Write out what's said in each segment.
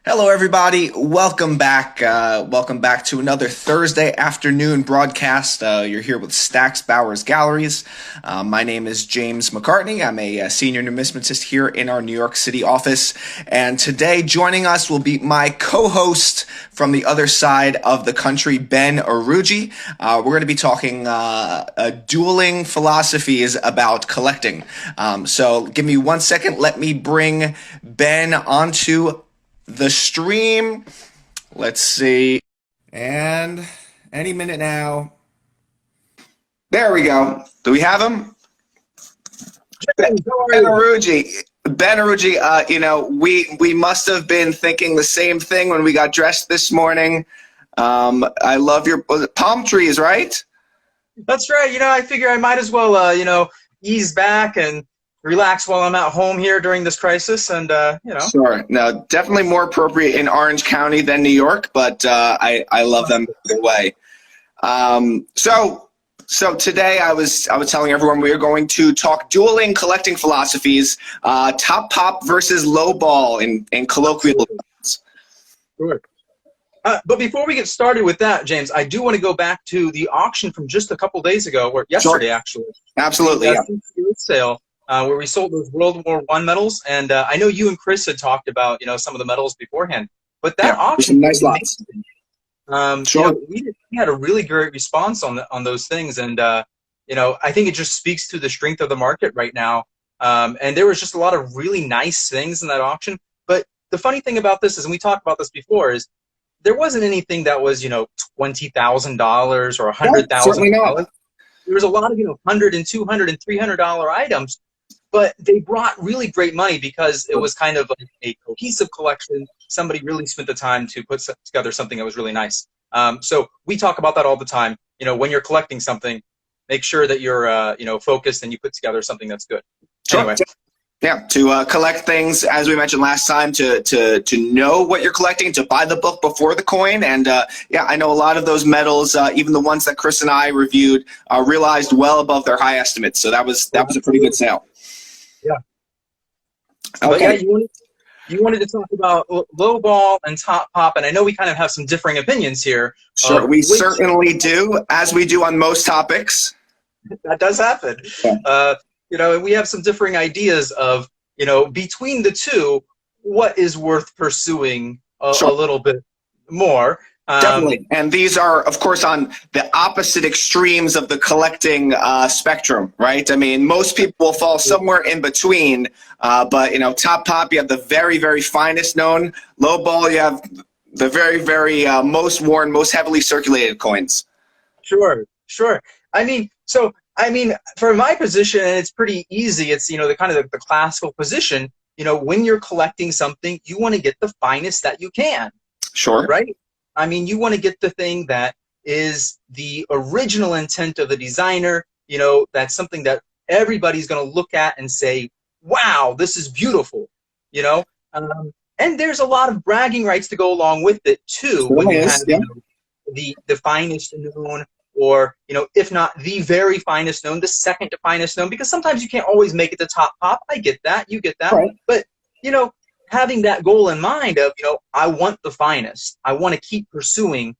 Hello, everybody. Welcome back. Welcome back to another Thursday afternoon broadcast. You're here with Stax Bowers Galleries. My name is James McCartney. I'm a senior numismatist here in our New York City office. And today, joining us will be my co-host from the other side of the country, Ben Orooji. We're going to be talking dueling philosophies about collecting. So give me 1 second. Let me bring Ben onto the stream. Let's see. And any minute now. There we go. Do we have him? Ben Orooji. Ben Orooji, we must have been thinking the same thing when we got dressed this morning. I love your palm trees, right? That's right. I figure I might as well, ease back and relax while I'm at home here during this crisis, and Sure. No, definitely more appropriate in Orange County than New York, but I love them either way. So today I was telling everyone we are going to talk dueling collecting philosophies, top pop versus low ball in colloquial terms. Sure. But before we get started with that, James, I do want to go back to the auction from just a couple days ago, or yesterday, actually. Absolutely. Yeah. Sale. Where we sold those World War I medals, and I know you and Chris had talked about some of the medals beforehand, but that auction, nice lots. Sure. We had a really great response on those things, and I think it just speaks to the strength of the market right now. And there was just a lot of really nice things in that auction. But the funny thing about this is, and we talked about this before, is there wasn't anything that was $20,000 or $100,000. There was a lot of $100 and $200 and $300 items. But they brought really great money because it was kind of a cohesive collection. Somebody really spent the time to put together something that was really nice. So we talk about that all the time. When you're collecting something, make sure that you're focused and you put together something that's good. Sure. Anyway. Yeah, to collect things, as we mentioned last time, to know what you're collecting, to buy the book before the coin. And I know a lot of those medals, even the ones that Chris and I reviewed, realized well above their high estimates. So that was a pretty good sale. Yeah. Okay. But you wanted to talk about low ball and top pop, and I know we kind of have some differing opinions here. Sure, we certainly do, as we do on most topics. That does happen. Yeah. We have some differing ideas of, between the two, what is worth pursuing a little bit more. Definitely. And these are, of course, on the opposite extremes of the collecting spectrum, right? I mean, most people will fall somewhere in between, but, top pop, you have the very, very finest known. Low ball, you have the very, very most worn, most heavily circulated coins. Sure. For my position, and it's pretty easy, it's, the kind of the classical position, when you're collecting something, you want to get the finest that you can. Sure. Right? You want to get the thing that is the original intent of the designer, that's something that everybody's going to look at and say, wow, this is beautiful, and there's a lot of bragging rights to go along with it too, when you have the finest known, or if not the very finest known, the second to finest known, because sometimes you can't always make it the top pop. I get that, you get that, right. But having that goal in mind of I want the finest, I want to keep pursuing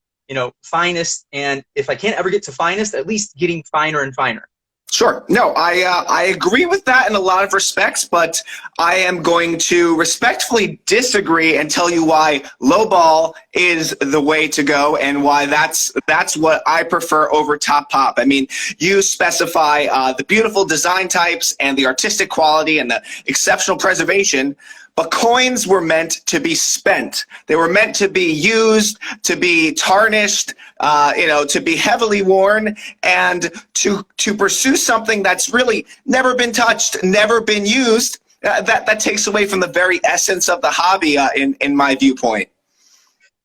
finest, and if I can't ever get to finest, at least getting finer and finer. Sure. No, I agree with that in a lot of respects, but I am going to respectfully disagree and tell you why low ball is the way to go and why that's what I prefer over top pop. I mean, you specify the beautiful design types and the artistic quality and the exceptional preservation, but coins were meant to be spent. They were meant to be used, to be tarnished, to be heavily worn, and to pursue something that's really never been touched, never been used. That takes away from the very essence of the hobby, in my viewpoint.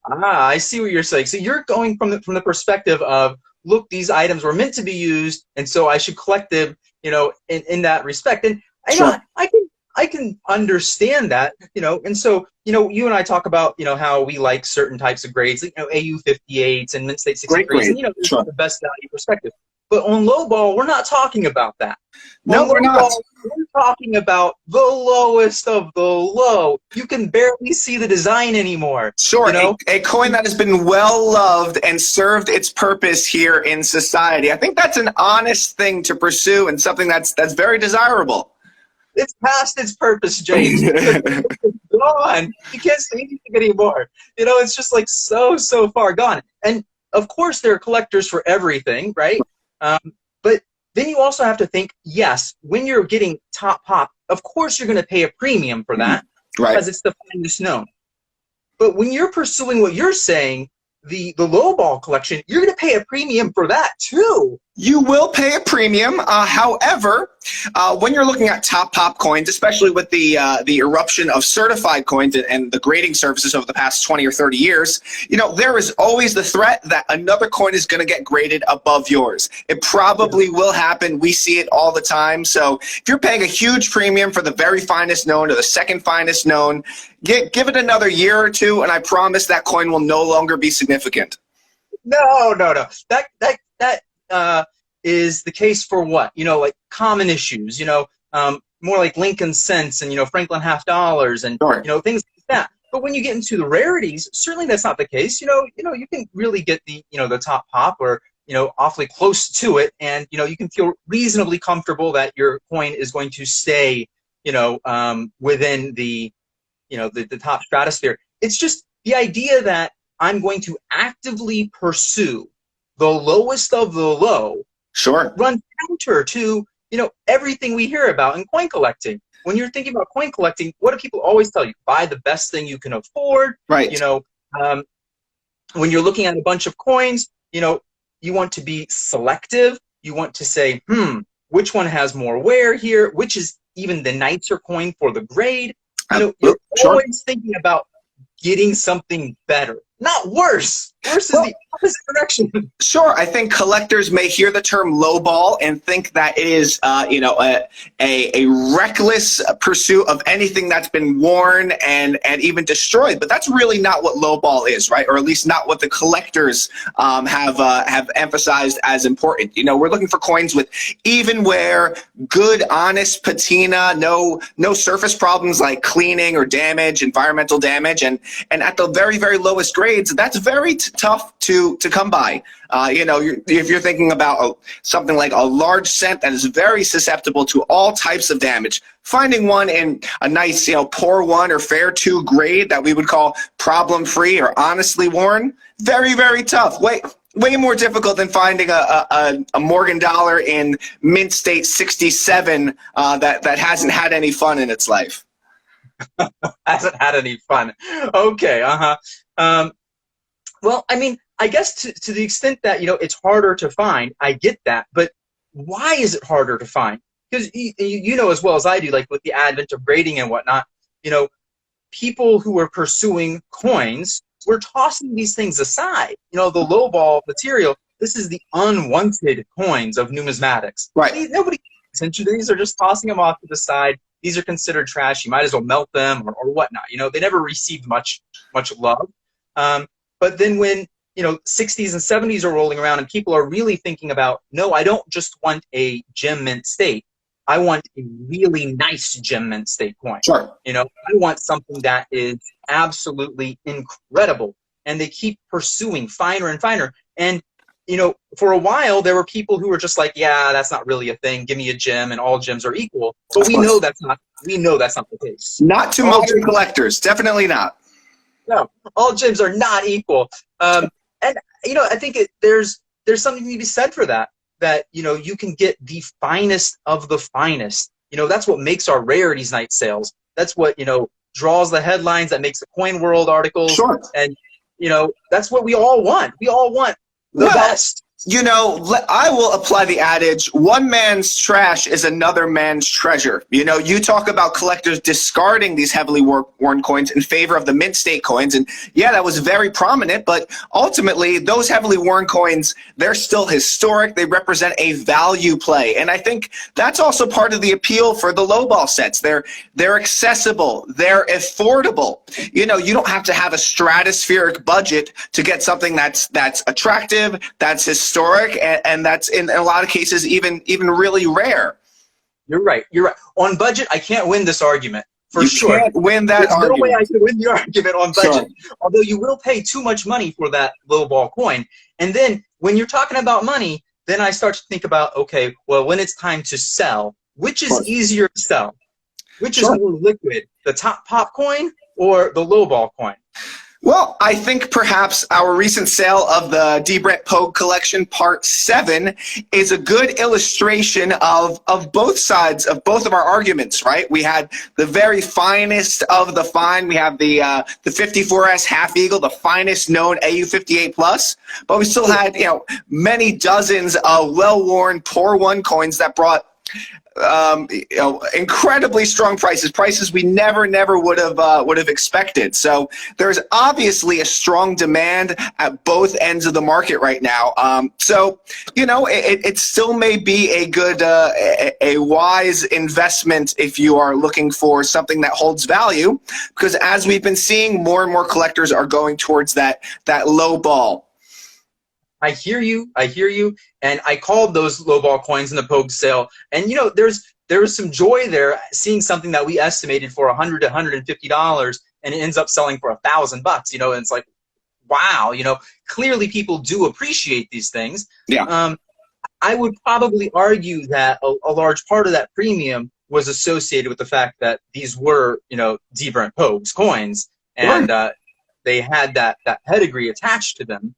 I see what you're saying. So you're going from the perspective of, look, these items were meant to be used, and so I should collect them, in that respect. And I can understand that, and so, you and I talk about, how we like certain types of grades, like, AU 58s and Mint State 63s, and, there's the best value perspective. But on lowball, we're not talking about that. No, we're not. We're talking about the lowest of the low. You can barely see the design anymore. Sure, you know? a coin that has been well loved and served its purpose here in society. I think that's an honest thing to pursue and something that's very desirable. It's past its purpose, James. It's gone. You can't see anything anymore. You know, it's just like so far gone. And of course, there are collectors for everything, right? But then you also have to think, yes, when you're getting top pop, of course you're going to pay a premium for that, right? Because it's the finest known. But when you're pursuing what you're saying, the lowball collection, you're going to pay a premium for that too. You will pay a premium. However, when you're looking at top pop coins, especially with the eruption of certified coins and the grading services over the past 20 or 30 years, you know, there is always the threat that another coin is going to get graded above yours. It probably will happen. We see it all the time. So if you're paying a huge premium for the very finest known or the second finest known, give it another year or two, and I promise that coin will no longer be significant. No. That is the case for what? You know, like common issues, you know, more like Lincoln cents and, you know, Franklin half dollars and, sure, you know, things like that. But when you get into the rarities, certainly that's not the case. You know, you can really get the, you know, the top pop or, you know, awfully close to it. And, you know, you can feel reasonably comfortable that your coin is going to stay, you know, within the, you know, the top stratosphere. It's just the idea that I'm going to actively pursue the lowest of the low, sure, run counter to, you know, everything we hear about in coin collecting. When you're thinking about coin collecting, what do people always tell you? Buy the best thing you can afford. Right. You know, when you're looking at a bunch of coins, you know, you want to be selective. You want to say, which one has more wear here? Which is even the nicer coin for the grade? You know, you're always thinking about getting something better, not worse. Worse is the opposite direction. Sure, I think collectors may hear the term lowball and think that it is, you know, a reckless pursuit of anything that's been worn and even destroyed. But that's really not what lowball is, right? Or at least not what the collectors have emphasized as important. You know, we're looking for coins with even wear, good, honest patina, no surface problems like cleaning or damage, environmental damage, and at the very, very lowest grades, that's very tough to come by. You know, if you're thinking about something like a large cent that is very susceptible to all types of damage, finding one in a nice, you know, poor one or fair two grade that we would call problem free or honestly worn, very, very tough. Way more difficult than finding a Morgan dollar in mint state 67 that hasn't had any fun in its life. Hasn't had any fun. Okay. Well, I mean, I guess to the extent that, you know, it's harder to find, I get that. But why is it harder to find? Because you know as well as I do, like with the advent of grading and whatnot, you know, people who are pursuing coins, we're tossing these things aside. You know, the lowball material, this is the unwanted coins of numismatics. Right. Nobody pays attention to these. Are just tossing them off to the side. These are considered trash. You might as well melt them or whatnot. You know, they never received much love. But then when, you know, 60s and 70s are rolling around and people are really thinking about, no, I don't just want a gem mint state. I want a really nice gem mint state coin. Sure. You know, I want something that is absolutely incredible. And they keep pursuing finer and finer. And, you know, for a while, there were people who were just like, yeah, that's not really a thing. Give me a gem and all gems are equal. But we know that's not the case. Not to modern collectors. Definitely not. No, all gems are not equal. And, you know, I think there's something to be said for that, you know, you can get the finest of the finest. You know, that's what makes our rarities night sales. That's what, you know, draws the headlines, that makes the Coin World articles. Sure. And, you know, that's what we all want. We all want the best. You know, I will apply the adage, one man's trash is another man's treasure. You know, you talk about collectors discarding these heavily worn coins in favor of the mint state coins. And yeah, that was very prominent, but ultimately those heavily worn coins, they're still historic. They represent a value play. And I think that's also part of the appeal for the lowball sets. They're accessible. They're affordable. You know, you don't have to have a stratospheric budget to get something that's attractive, that's historic, historic, and that's in a lot of cases even really rare. You're right. You're right. On budget, I can't win this argument. For sure. You can't win that There's argument. no way I can win the argument on budget. Sure. Although you will pay too much money for that low ball coin. And then when you're talking about money, then I start to think about, okay, well, when it's time to sell, which is easier to sell? Which is more liquid, the top pop coin or the low ball coin? Well, I think perhaps our recent sale of the D. Brent Pogue collection, Part 7, is a good illustration of both sides of both of our arguments, right? We had the very finest of the fine. We have the 54S Half Eagle, the finest known AU58 Plus, but we still had, many dozens of well-worn Tor 1 coins that brought incredibly strong prices we never would have expected. So there's obviously a strong demand at both ends of the market right now. So it still may be a good a wise investment if you are looking for something that holds value, because as we've been seeing, more and more collectors are going towards that low ball. I hear you, and I called those lowball coins in the Pogue sale, and there was some joy there seeing something that we estimated for $100 to $150, and it ends up selling for $1,000. And it's like, wow, clearly people do appreciate these things. Yeah. I would probably argue that a large part of that premium was associated with the fact that these were, D. Brent Pogue's coins, and they had that pedigree attached to them.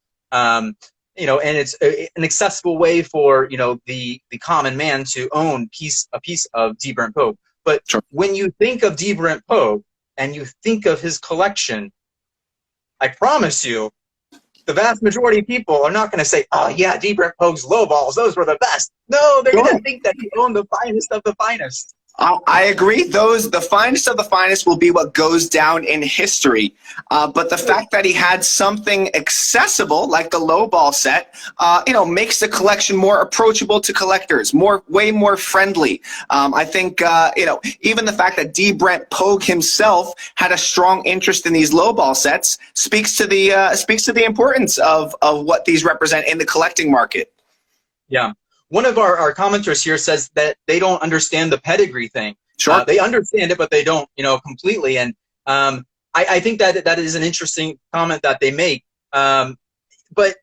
And it's an accessible way for the common man to own a piece of D. Brent Pogue. But when you think of D. Brent Pogue and you think of his collection, I promise you, the vast majority of people are not going to say, "Oh yeah, D. Brent Pogue's low balls, those were the best." No, they're going to think that he owned the finest of the finest. I agree. The finest of the finest will be what goes down in history. But the fact that he had something accessible like the low ball set, makes the collection more approachable to collectors, way more friendly. I think, even the fact that D. Brent Pogue himself had a strong interest in these low ball sets speaks to the importance of what these represent in the collecting market. Yeah. One of our commenters here says that they don't understand the pedigree thing. Sure. They understand it, but they don't, completely. And I think that is an interesting comment that they make. But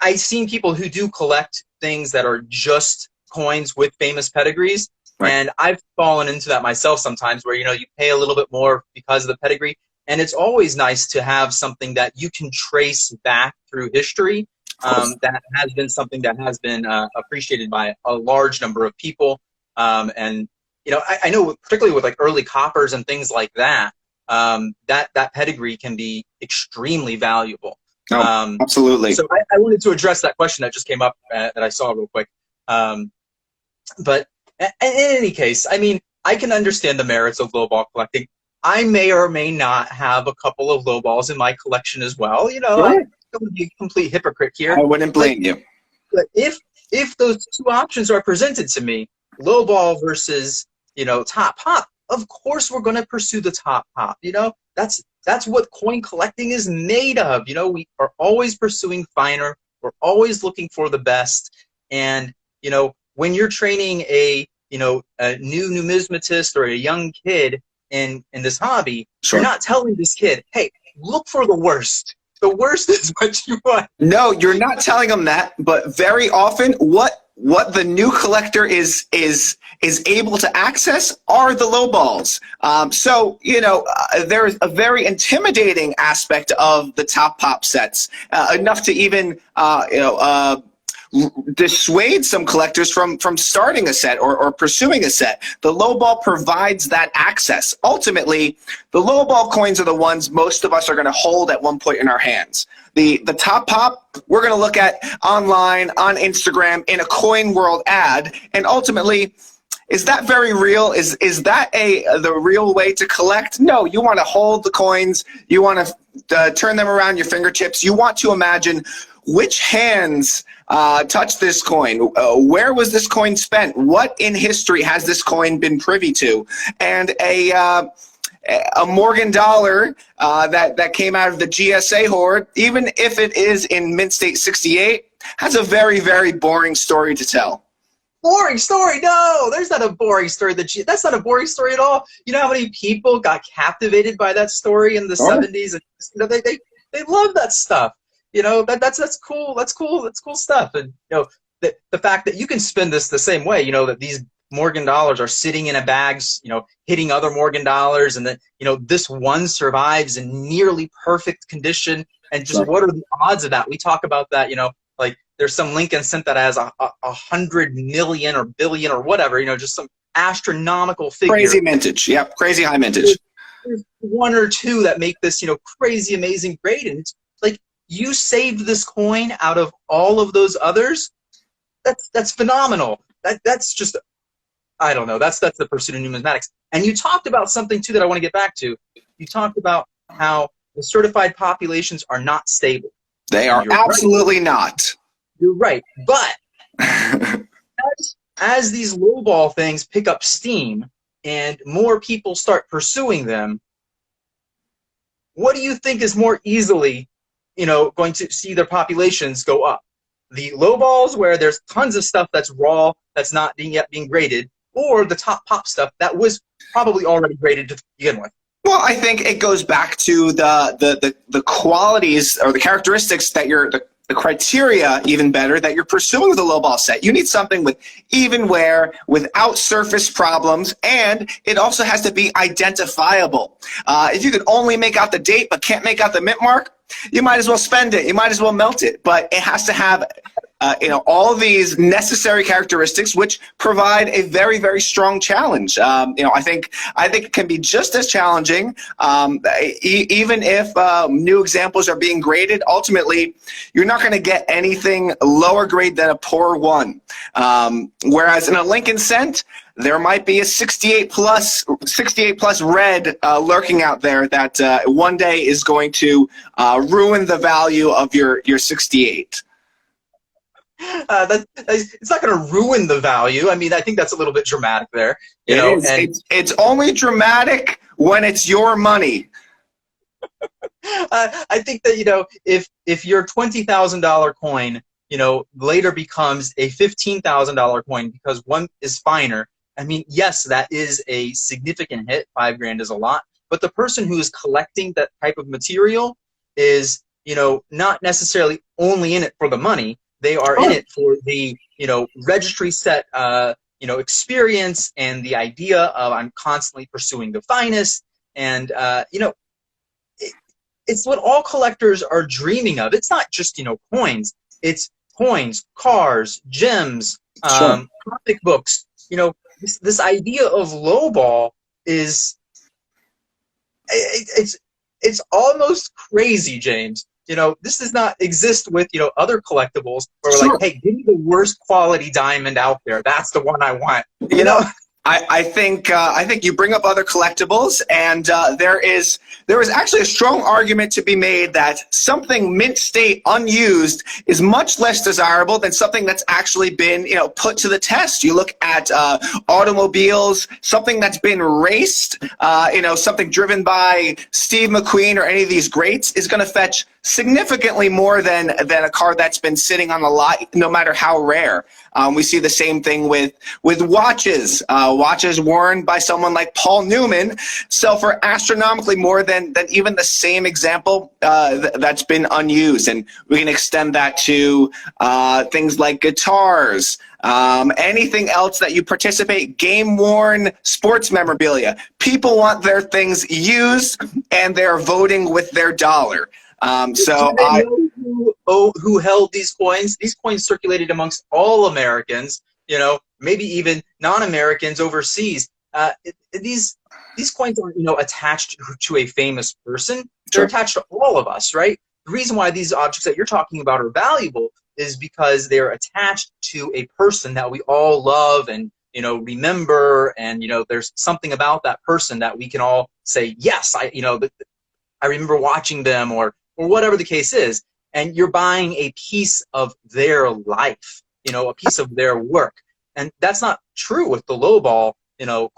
I've seen people who do collect things that are just coins with famous pedigrees. Right. And I've fallen into that myself sometimes where, you pay a little bit more because of the pedigree. And it's always nice to have something that you can trace back through history. That has been something that has been appreciated by a large number of people. And, I know particularly with like early coppers and things like that, that pedigree can be extremely valuable. Oh, absolutely. So I wanted to address that question that just came up that I saw real quick. But in any case, I mean, I can understand the merits of lowball collecting. I may or may not have a couple of lowballs in my collection as well. Right. I don't want to be a complete hypocrite here. I wouldn't blame you. But if those two options are presented to me, low ball versus top pop, of course we're going to pursue the top pop. That's what coin collecting is made of. We are always pursuing finer. We're always looking for the best. And when you're training a new numismatist or a young kid in this hobby, you're not telling this kid, "Hey, look for the worst." The worst is what you want. No, you're not telling them that, but very often what the new collector is able to access are the low balls. So there's a very intimidating aspect of the top pop sets, enough to even dissuade some collectors from starting a set or pursuing a set. The low ball provides that access. Ultimately, the low ball coins are the ones most of us are going to hold at one point in our hands. The top pop, we're going to look at online, on Instagram, in a Coin World ad, and ultimately, is that very real? Is that the real way to collect? No, you want to hold the coins. You want to turn them around your fingertips. You want to imagine which hands touched this coin. Where was this coin spent? What in history has this coin been privy to? And a Morgan dollar that came out of the GSA hoard, even if it is in mint state 68, has a very, very boring story to tell. Boring story? No, there's not a boring story. That's not a boring story at all. You know how many people got captivated by that story in the '70s, and they love that stuff. That's cool. That's cool. That's cool stuff. And the fact that you can spin this the same way. That these Morgan dollars are sitting in a bags, hitting other Morgan dollars, and that this one survives in nearly perfect condition. And just what are the odds of that? We talk about that. Like there's some Lincoln cent that has 100 million or billion or whatever, just some astronomical figure. Crazy mintage. Yep. Crazy high mintage. There's one or two that make this, crazy, amazing grade. And it's like, you saved this coin out of all of those others. That's phenomenal. That's just, I don't know. That's the pursuit of numismatics. And you talked about something too that I want to get back to. You talked about how the certified populations are not stable. They are absolutely not. You're right. But as these lowball things pick up steam and more people start pursuing them, what do you think is more easily, going to see their populations go up? The lowballs where there's tons of stuff that's raw, that's not yet being graded, or the top pop stuff that was probably already graded to begin with? Well, I think it goes back to the qualities or the characteristics that the criteria, even better, that you're pursuing with a lowball set. You need something with even wear, without surface problems, and it also has to be identifiable. If you could only make out the date but can't make out the mint mark, you might as well spend it. You might as well melt it. But it has to have all of these necessary characteristics, which provide a very, very strong challenge. I think it can be just as challenging, even if new examples are being graded. Ultimately, you're not going to get anything lower grade than a poor one. Whereas in a Lincoln cent, there might be a 68 plus red lurking out there that one day is going to ruin the value of your 68. It's not going to ruin the value. I mean, I think that's a little bit dramatic there. It's only dramatic when it's your money. I think that if your $20,000 coin later becomes a $15,000 coin because one is finer. I mean, yes, that is a significant hit. $5,000 is a lot, but the person who is collecting that type of material is not necessarily only in it for the money. They are in it for the, registry set, experience and the idea of I'm constantly pursuing the finest. And, it's what all collectors are dreaming of. It's not just, coins. It's coins, cars, gems, comic books. This idea of lowball is, it's almost crazy, James. This does not exist with, other collectibles where we're like, hey, give me the worst quality diamond out there. That's the one I want. I think you bring up other collectibles, and there is actually a strong argument to be made that something mint state unused is much less desirable than something that's actually been put to the test. You look at automobiles, something that's been raced, something driven by Steve McQueen or any of these greats is going to fetch significantly more than a car that's been sitting on the lot, no matter how rare. We see the same thing with watches. Watches worn by someone like Paul Newman sell for astronomically more than even the same example that's been unused. And we can extend that to things like guitars, anything else that you participate, game-worn sports memorabilia. People want their things used, and they're voting with their dollar. Who held these coins? These coins circulated amongst all Americans, maybe even non-Americans overseas. These coins aren't, attached to a famous person. They're attached to all of us, right? The reason why these objects that you're talking about are valuable is because they're attached to a person that we all love and, remember. And, there's something about that person that we can all say, yes, I remember watching them or whatever the case is. And you're buying a piece of their life, a piece of their work. And that's not true with the lowball,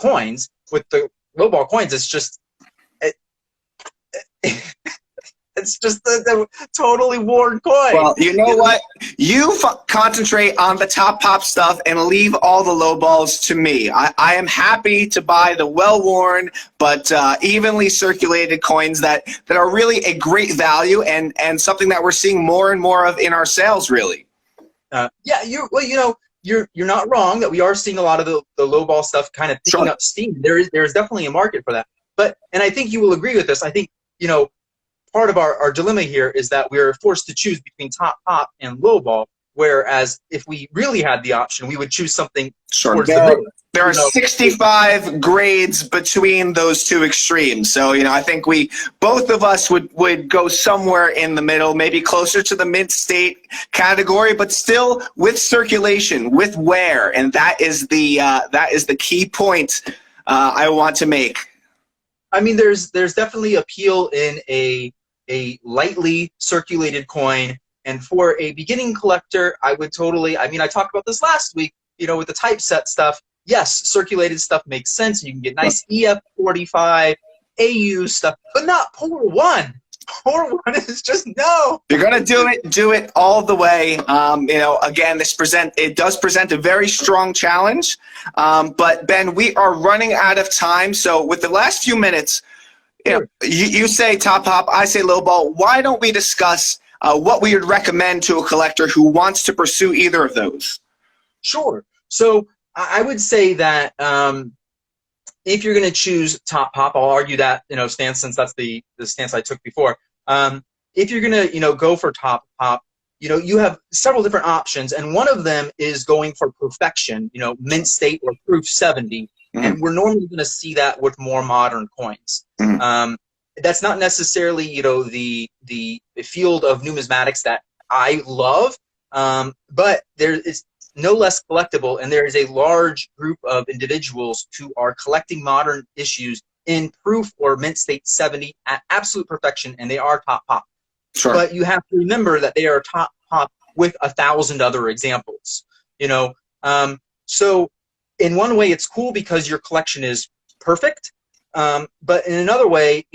coins. With the lowball coins, it's just, It's just the totally worn coin. Well, you know what? You concentrate on the top pop stuff and leave all the low balls to me. I am happy to buy the well-worn but evenly circulated coins that are really a great value and something that we're seeing more and more of in our sales, really. Yeah, you're not wrong that we are seeing a lot of the low ball stuff kind of picking up steam. There's definitely a market for that. And I think you will agree with this. I think, part of our dilemma here is that we're forced to choose between top pop and low ball, whereas if we really had the option, we would choose something towards the middle. There are 65 grades between those two extremes. So, I think both of us would go somewhere in the middle, maybe closer to the mint state category, but still with circulation, with wear. And that is the key point I want to make. I mean, there's definitely appeal in a lightly circulated coin, and for a beginning collector, I would totally. I mean, I talked about this last week. With the typeset stuff, yes, circulated stuff makes sense. You can get nice EF45, AU stuff, but not Pour One. Pour One is just no. If you're gonna do it all the way. Again, it does present a very strong challenge. But Ben, we are running out of time. So with the last few minutes, you say top pop, I say low ball. Why don't we discuss what we would recommend to a collector who wants to pursue either of those? Sure. So I would say that if you're going to choose top pop, I'll argue that stance, since that's the stance I took before. If you're going to go for top pop, you have several different options, and one of them is going for perfection, mint state or proof 70. And we're normally going to see that with more modern coins. That's not necessarily, the field of numismatics that I love, but there is no less collectible, and there is a large group of individuals who are collecting modern issues in proof or mint state 70 at absolute perfection, and they are top pop. Sure. But you have to remember that they are top pop with 1,000 other examples. So in one way, it's cool because your collection is perfect. But in another way,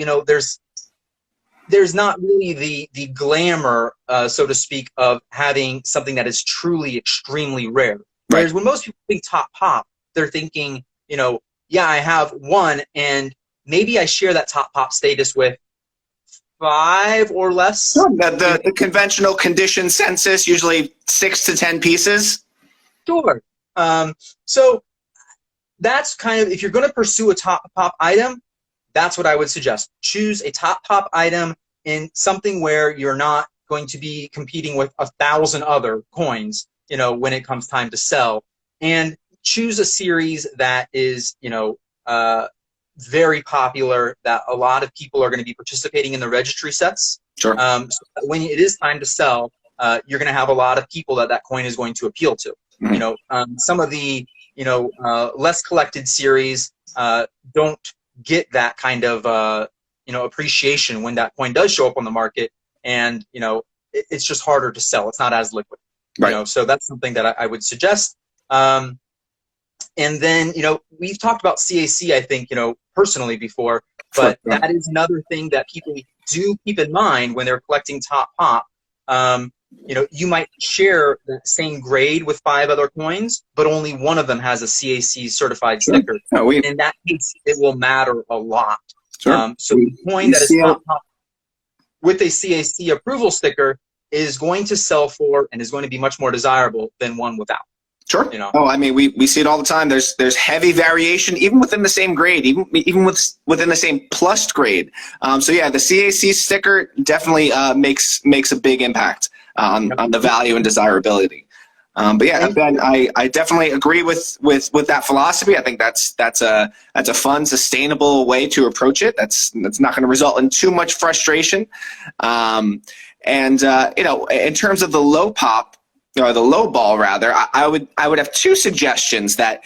there's not really the glamour, so to speak, of having something that is truly extremely rare. Whereas when most people think top pop, they're thinking, yeah, I have one, and maybe I share that top pop status with 5 or less. The conventional condition census, usually 6 to 10 pieces. Sure. So that's kind of, if you're going to pursue a top pop item, that's what I would suggest. Choose a top pop item in something where you're not going to be competing with 1,000 other coins, when it comes time to sell. And choose a series that is, very popular, that a lot of people are going to be participating in the registry sets. Sure. So that when it is time to sell, you're going to have a lot of people that coin is going to appeal to. Some of the less collected series don't get that kind of appreciation when that coin does show up on the market, and it's just harder to sell. It's not as liquid. Right. So that's something that I would suggest. And then we've talked about CAC, I think, personally before, but that is another thing that people do keep in mind when they're collecting top pop. You might share the same grade with 5 other coins, but only one of them has a CAC certified sticker. In that case, it will matter a lot. Sure. So the coin that is top pop with a CAC approval sticker is going to sell for and is going to be much more desirable than one without. Sure. I mean, we see it all the time. There's heavy variation even within the same grade, even within the same plus grade. So yeah, the CAC sticker definitely makes a big impact on the value and desirability. But yeah, Ben, I definitely agree with that philosophy. I think that's a fun, sustainable way to approach it. That's not going to result in too much frustration. In terms of the low pop, or the low ball rather, I would have 2 suggestions. That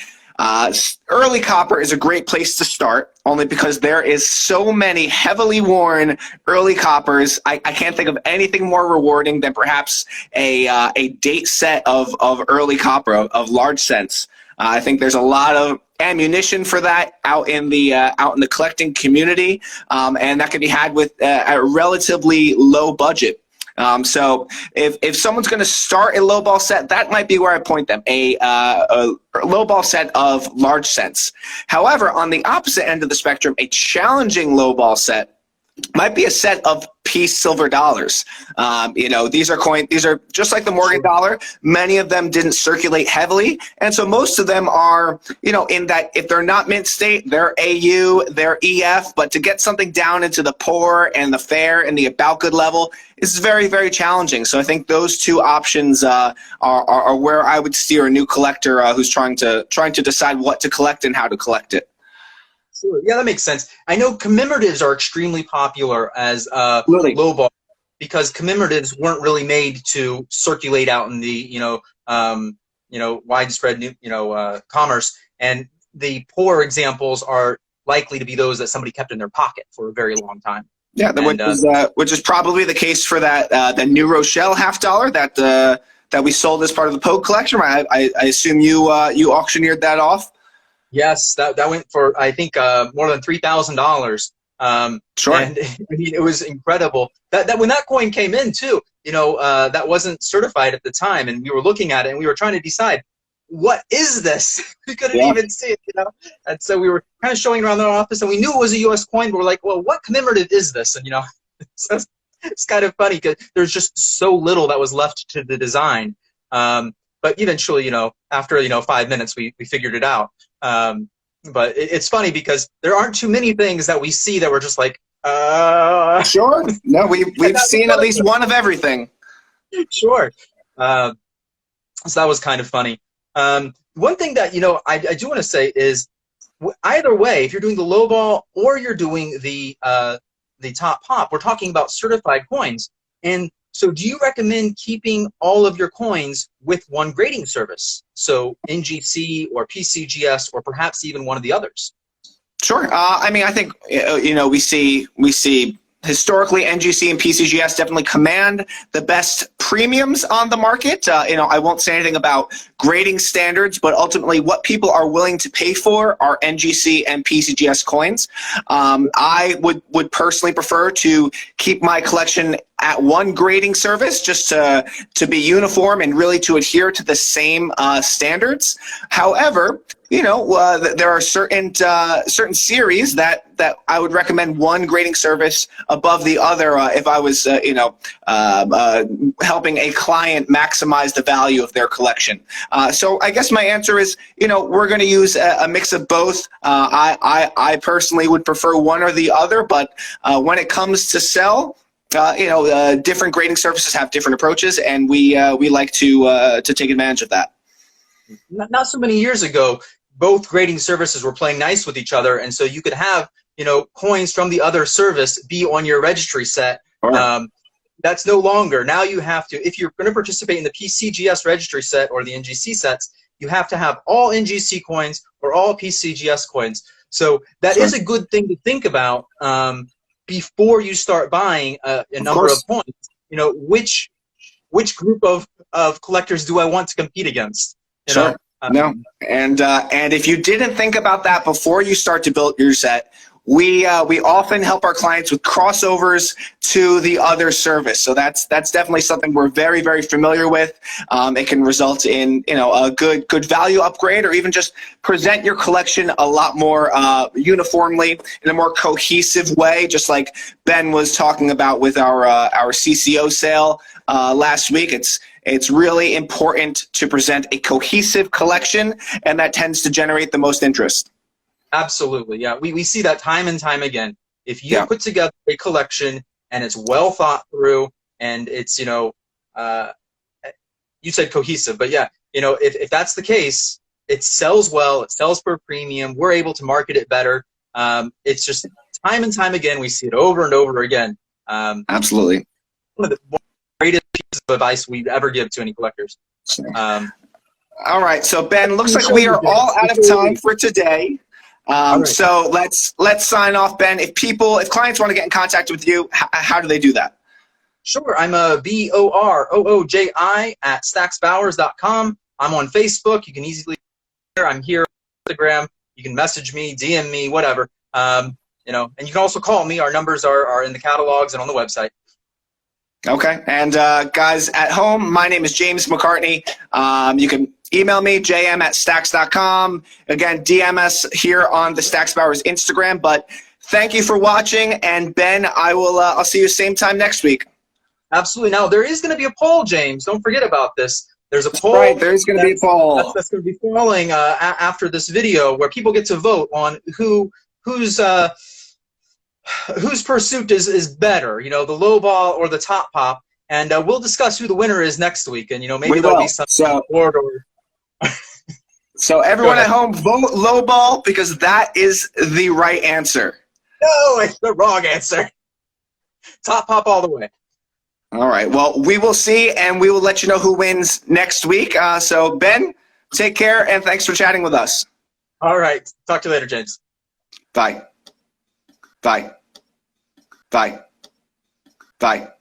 early copper is a great place to start, only because there is so many heavily worn early coppers. I can't think of anything more rewarding than perhaps a date set of early copper of large cents. I think there's a lot of ammunition for that out in the collecting community, and that can be had with a relatively low budget. So if someone's going to start a low ball set, that might be where I point them, a low ball set of large cents. However, on the opposite end of the spectrum, a challenging low ball set might be a set of piece silver dollars. These are just like the Morgan dollar. Many of them didn't circulate heavily. And so most of them are, in that if they're not mint state, they're AU, they're EF, but to get something down into the poor and the fair and the about good level is very, very challenging. So I think those two options are where I would steer a new collector who's trying to decide what to collect and how to collect it. Sure. Yeah, that makes sense. I know commemoratives are extremely popular as Really? low ball because commemoratives weren't really made to circulate out in the widespread commerce, and the poor examples are likely to be those that somebody kept in their pocket for a very long time. Yeah, which is probably the case for that the New Rochelle $half that we sold as part of the Pogue collection. I assume you auctioneered that off. Yes, that went for, I think, more than $3,000. Sure. And I mean, it was incredible. That when that coin came in too, that wasn't certified at the time, and we were looking at it and we were trying to decide, what is this? We couldn't even see it, And so we were kind of showing around the office, and we knew it was a U.S. coin, but we're like, well, what commemorative is this? And so it's kind of funny because there's just so little that was left to the design. But eventually, after 5 minutes, we figured it out. But it's funny because there aren't too many things that we see that we're just like, Sure. No, we've seen at least one of everything. Sure. So that was kind of funny. One thing that, I do want to say is either way, if you're doing the low ball or you're doing the top pop, we're talking about certified coins. And so do you recommend keeping all of your coins with one grading service? So NGC or PCGS or perhaps even one of the others? Sure. I think, we see historically NGC and PCGS definitely command the best premiums on the market. I won't say anything about grading standards, but ultimately what people are willing to pay for are NGC and PCGS coins. I would personally prefer to keep my collection at one grading service just to be uniform and really to adhere to the same standards. However, there are certain series that I would recommend one grading service above the other if I was helping a client maximize the value of their collection. So I guess my answer is, we're going to use a mix of both. I personally would prefer one or the other, but when it comes to sell, different grading services have different approaches, and we like to take advantage of that. Not so many years ago, both grading services were playing nice with each other, and so you could have coins from the other service be on your registry set. Right. That's no longer. Now you have to, if you're going to participate in the PCGS registry set or the NGC sets, you have to have all NGC coins or all PCGS coins. So that is a good thing to think about before you start buying a number of coins. Which group of collectors do I want to compete against? Sure. No, and if you didn't think about that before you start to build your set, we often help our clients with crossovers to the other service. So that's definitely something we're very, very familiar with. It can result in a good value upgrade, or even just present your collection a lot more uniformly in a more cohesive way, just like Ben was talking about with our CCO sale last week. It's really important to present a cohesive collection, and that tends to generate the most interest. Absolutely, yeah. We see that time and time again. If you put together a collection and it's well thought through, and it's, you said cohesive, but yeah, if that's the case, it sells well, it sells for a premium, we're able to market it better. It's just time and time again, we see it over and over again. Absolutely. One of the greatest pieces of advice we'd ever give to any collectors. All right, so Ben, looks like we are all out of time for today. So let's sign off, Ben. If clients want to get in contact with you, how do they do that? Sure. I'm BOROOJI @stacksbowers.com. I'm on Facebook. You can easily I'm here on Instagram. You can message me, DM me, whatever. You know, and you can also call me. Our numbers are in the catalogs and on the website. Okay. And guys at home, my name is James McCartney. You can email me, jm@stacks.com. Again, DM us here on the Stacks Bowers Instagram. But thank you for watching. And Ben, I'll see you same time next week. Absolutely. Now, there is going to be a poll, James. Don't forget about this. There's a poll. Right, there's going to be a poll. That's going to be following after this video, where people get to vote on whose pursuit is better, you know, the low ball or the top pop, and we'll discuss who the winner is next week, and you know, maybe there'll be some board or. So everyone at home, vote low ball, because that is the right answer. No, it's the wrong answer. Top pop all the way. All right. Well, we will see, and we will let you know who wins next week. So Ben, take care, and thanks for chatting with us. All right. Talk to you later, James. Bye. Bye. Bye. Bye.